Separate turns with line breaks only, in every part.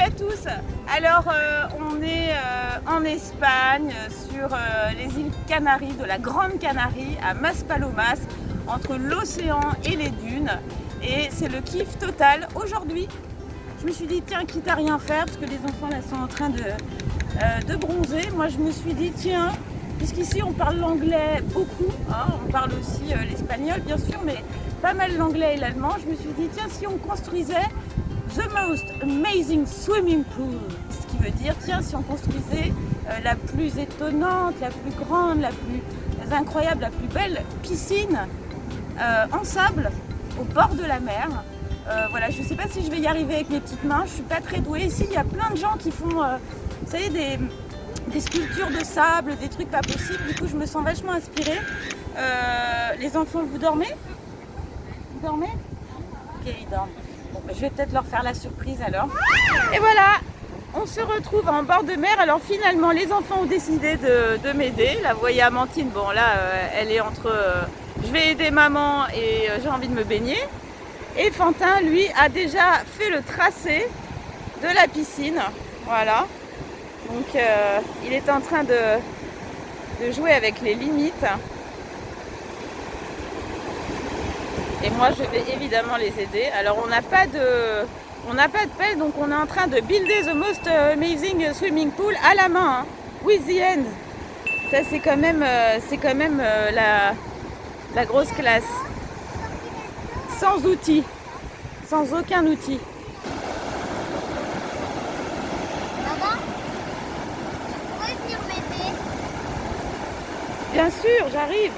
Salut à tous. Alors on est en Espagne sur les îles Canaries, de la Grande Canarie à Maspalomas, entre l'océan et les dunes, et c'est le kiff total. Aujourd'hui je me suis dit tiens, quitte à rien faire parce que les enfants là sont en train de bronzer, moi je me suis dit tiens, puisqu'ici on parle l'anglais beaucoup, hein, on parle aussi l'espagnol bien sûr, mais pas mal l'anglais et l'allemand, je me suis dit tiens, si on construisait The most amazing swimming pool, ce qui veut dire, tiens, si on construisait la plus étonnante, la plus grande, la plus incroyable, la plus belle piscine en sable au bord de la mer. Voilà, je ne sais pas si je vais y arriver avec mes petites mains, je ne suis pas très douée. Ici, il y a plein de gens qui font, vous savez, des sculptures de sable, des trucs pas possibles. Du coup, je me sens vachement inspirée. Les enfants, vous dormez? Vous dormez? Ok, ils dorment. Bon, je vais peut-être leur faire la surprise alors. Et voilà, on se retrouve en bord de mer. Alors finalement, les enfants ont décidé de m'aider. Là, vous voyez Amandine, bon là, elle est entre je vais aider maman et j'ai envie de me baigner. Et Fantin, lui, a déjà fait le tracé de la piscine. Voilà. Donc, il est en train de jouer avec les limites. Et moi je vais évidemment les aider. Alors on n'a pas de pelle, donc on est en train de builder the most amazing swimming pool à la main, hein, with the hand. Ça c'est quand même la grosse classe. Sans outils, sans aucun outil.
Maman, tu pourrais venir m'aider?
Bien sûr, j'arrive.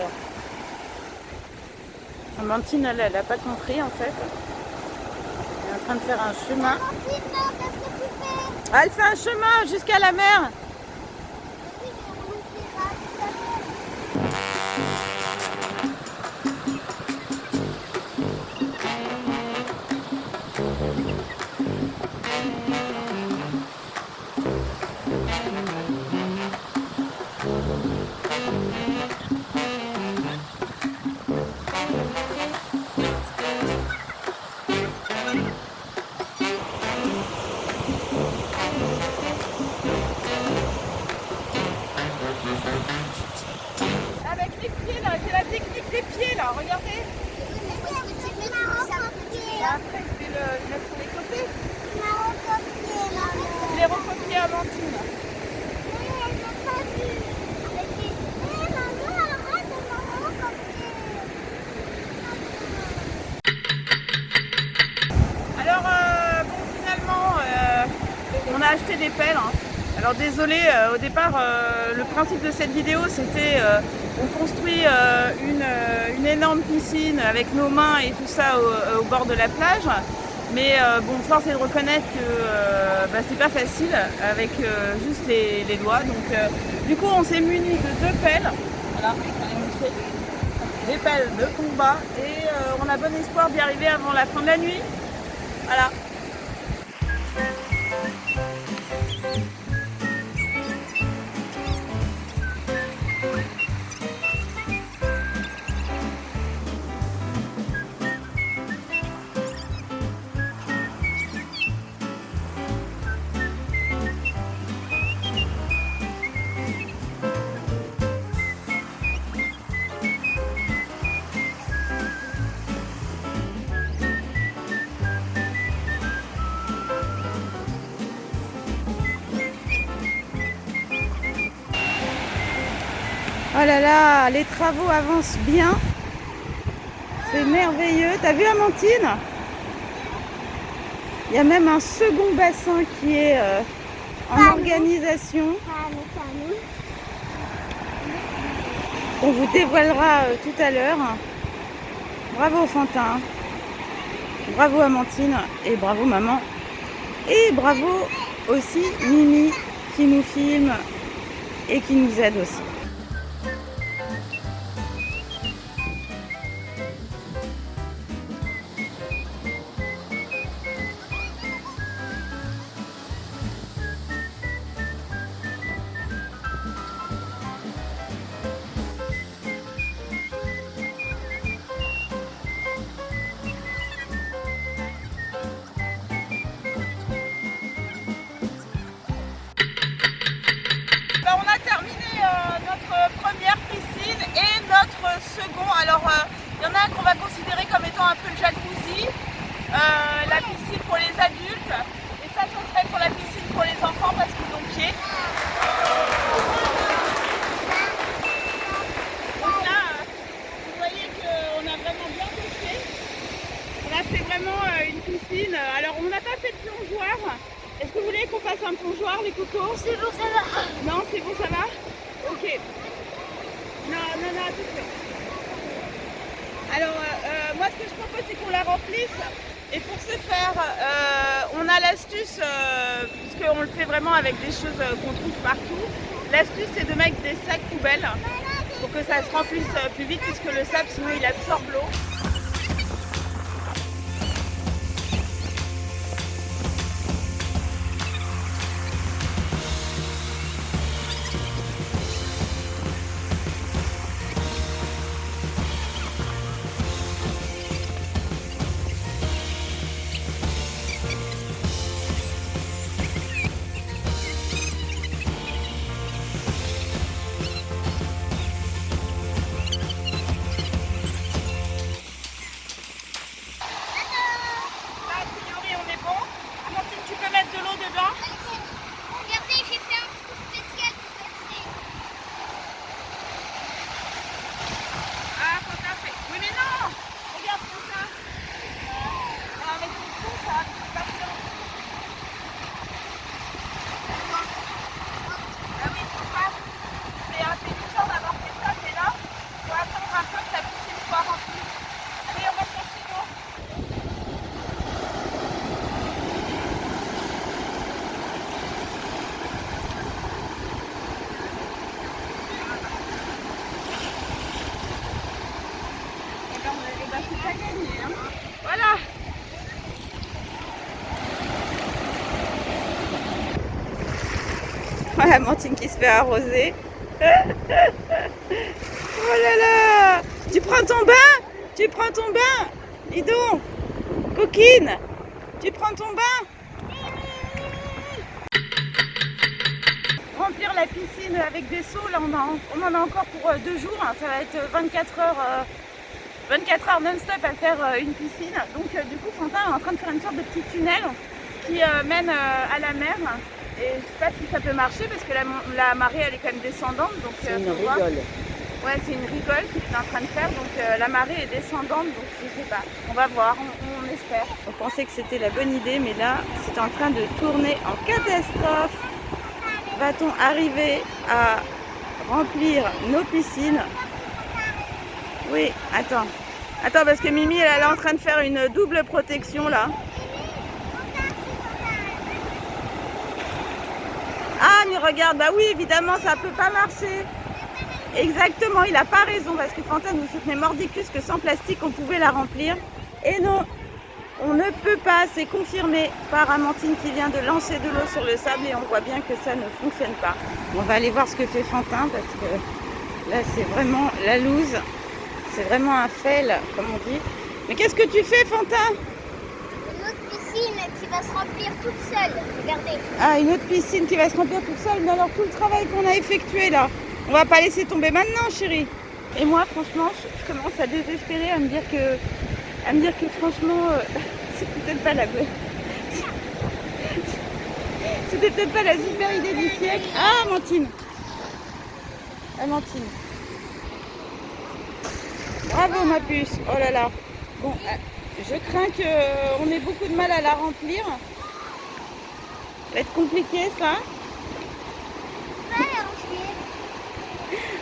Amandine, elle n'a pas compris en fait. Elle est en train de faire un chemin.
Amandine, qu'est-ce que tu fais?
Ah, elle fait un chemin jusqu'à la mer.
Oui, mais on l'oubliera tout à l'heure.
Avec les pieds là, j'ai la technique des pieds là, regardez.
Oui, mais où est-ce que tu mets tous les
Et
là?
après, je vais le mettre sur les côtés.
Tu m'as recopié, maman.
Je l'ai recopié à Amandine.
Oui, elle n'a pas vu. Arrêtez. Oui, maman, arrête de me recopier.
Alors, bon, finalement, on a acheté des pelles, hein. Alors désolé, au départ, le principe de cette vidéo, c'était on construit une énorme piscine avec nos mains et tout ça au bord de la plage. Mais bon, force est de reconnaître que c'est pas facile avec juste les doigts. Donc du coup, on s'est muni de 2 pelles. Voilà, je vais les montrer. Des pelles de combat et on a bon espoir d'y arriver avant la fin de la nuit. Voilà. Oh là là, les travaux avancent bien. C'est merveilleux. T'as vu Amandine? Il y a même un second bassin qui est en organisation.
Ah, mais pas nous.
On vous dévoilera tout à l'heure. Bravo Fantin. Bravo Amandine. Et bravo maman. Et bravo aussi Mimi qui nous filme et qui nous aide aussi. second. Alors, il y en a un qu'on va considérer comme étant un peu le jacuzzi, la piscine pour les adultes. Et ça serait pour la piscine pour les enfants parce qu'ils ont pied. Donc là, vous voyez qu'on a vraiment bien pêché. On a fait vraiment une piscine. Alors, on n'a pas fait de plongeoir. Est-ce que vous voulez qu'on fasse un plongeoir, les cocos?
C'est bon, ça va.
Non, c'est bon, ça va? Ok. Non, tout de suite. Alors, moi, ce que je propose, c'est qu'on la remplisse. Et pour ce faire, on a l'astuce, puisqu'on le fait vraiment avec des choses qu'on trouve partout. L'astuce, c'est de mettre des sacs poubelles pour que ça se remplisse plus vite, puisque le sable, sinon, il absorbe l'eau.
Regardez, j'ai fait un trou spécial pour verser.
Ah, Quentin fait. Oui, mais non! Regarde Quentin! Ah, mais c'est fou ça, c'est pas sûr. Ah oui, faut pas. C'est intelligent d'avoir fait ça, mais là, faut attendre un peu que la piscine soit remplie. Allez, on va chercher l'eau. C'est pas gagné, hein. Voilà. Voilà Amandine qui se fait arroser. Oh là là. Tu prends ton bain? Tu prends ton bain? Dis donc. Coquine. Tu prends ton bain? Remplir la piscine avec des seaux, là on en a encore pour 2 jours. Ça va être 24 heures non-stop à faire une piscine. Donc du coup Quentin est en train de faire une sorte de petit tunnel qui mène à la mer. Et je sais pas si ça peut marcher parce que la marée elle est quand même descendante. Donc
c'est une rigole.
Ouais, c'est une rigole qu'il est en train de faire. Donc la marée est descendante, donc je sais pas. On va voir, on espère. On pensait que c'était la bonne idée, mais là c'est en train de tourner en catastrophe. Va-t-on arriver à remplir nos piscines? Oui, attends. Attends, parce que Mimi, elle est en train de faire une double protection, là. Ah, mais regarde, bah oui, évidemment, ça peut pas marcher. Exactement, il a pas raison, parce que Quentin nous soutenait mordicus que sans plastique, on pouvait la remplir. Et non, on ne peut pas, c'est confirmé par Amandine qui vient de lancer de l'eau sur le sable et on voit bien que ça ne fonctionne pas. On va aller voir ce que fait Quentin, parce que là, c'est vraiment la loose. C'est vraiment un fail, comme on dit. Mais qu'est-ce que tu fais, Quentin?
Une autre piscine qui va se remplir toute seule. Regardez.
Ah, une autre piscine qui va se remplir toute seule. Mais alors, tout le travail qu'on a effectué, là, on va pas laisser tomber maintenant, chérie. Et moi, franchement, je commence à désespérer, à me dire que franchement, c'est peut-être pas la bonne. C'était peut-être pas la super idée du siècle. Ah, Amandine. Amandine. Bravo ma puce, oh là là. Bon, je crains qu'on ait beaucoup de mal à la remplir. Ça va être compliqué ça.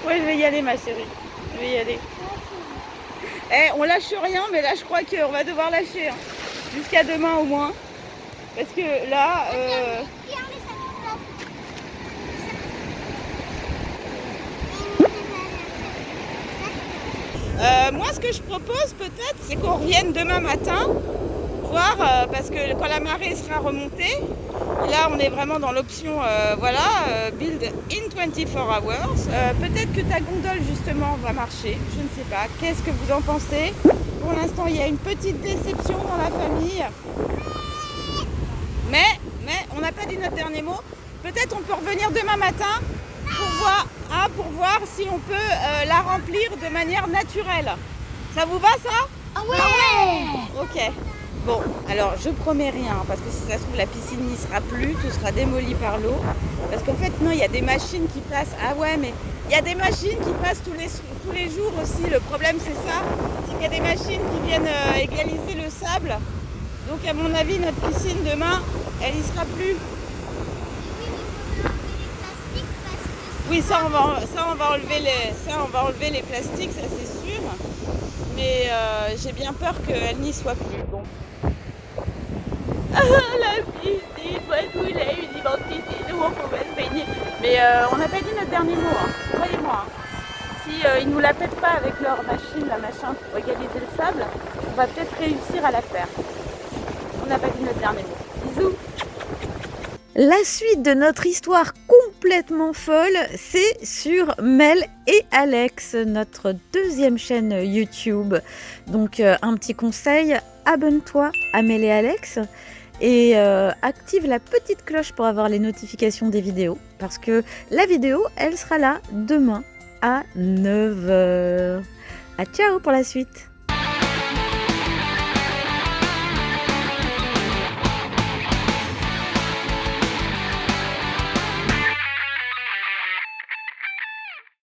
Ouais, je vais y aller ma chérie. Je vais y aller. Eh, on lâche rien, mais là je crois qu'on va devoir lâcher. Hein. Jusqu'à demain au moins. Parce que là... moi, ce que je propose peut-être, c'est qu'on revienne demain matin, voir, parce que quand la marée sera remontée, là on est vraiment dans l'option, build in 24 hours. Peut-être que ta gondole justement va marcher, je ne sais pas. Qu'est-ce que vous en pensez? Pour l'instant, il y a une petite déception dans la famille. Mais on n'a pas dit notre dernier mot. Peut-être on peut revenir demain matin pour voir A pour voir si on peut la remplir de manière naturelle. Ça vous va ça?
Ah ouais.
Ok. Bon, alors je promets rien, parce que si ça se trouve la piscine n'y sera plus, tout sera démoli par l'eau. Parce qu'en fait, non, il y a des machines qui passent. Ah ouais, mais il y a des machines qui passent tous les jours aussi. Le problème, c'est ça, c'est qu'il y a des machines qui viennent égaliser le sable. Donc à mon avis, notre piscine demain, elle n'y sera plus. Oui, ça on va enlever les plastiques, ça c'est sûr. Mais j'ai bien peur qu'elle n'y soit plus. Bon. Ah, la piscine, moi je voulais une immense piscine où on pouvait se baigner. Mais on n'a pas dit notre dernier mot, hein. Croyez-moi. Si ils nous la pètent pas avec leur machine, la machin pour égaliser le sable, on va peut-être réussir à la faire. On n'a pas dit notre dernier mot. Bisous. La suite de notre histoire complètement folle, c'est sur Mel et Alex, notre deuxième chaîne YouTube. Donc un petit conseil, abonne-toi à Mel et Alex et active la petite cloche pour avoir les notifications des vidéos. Parce que la vidéo, elle sera là demain à 9h. À ciao pour la suite.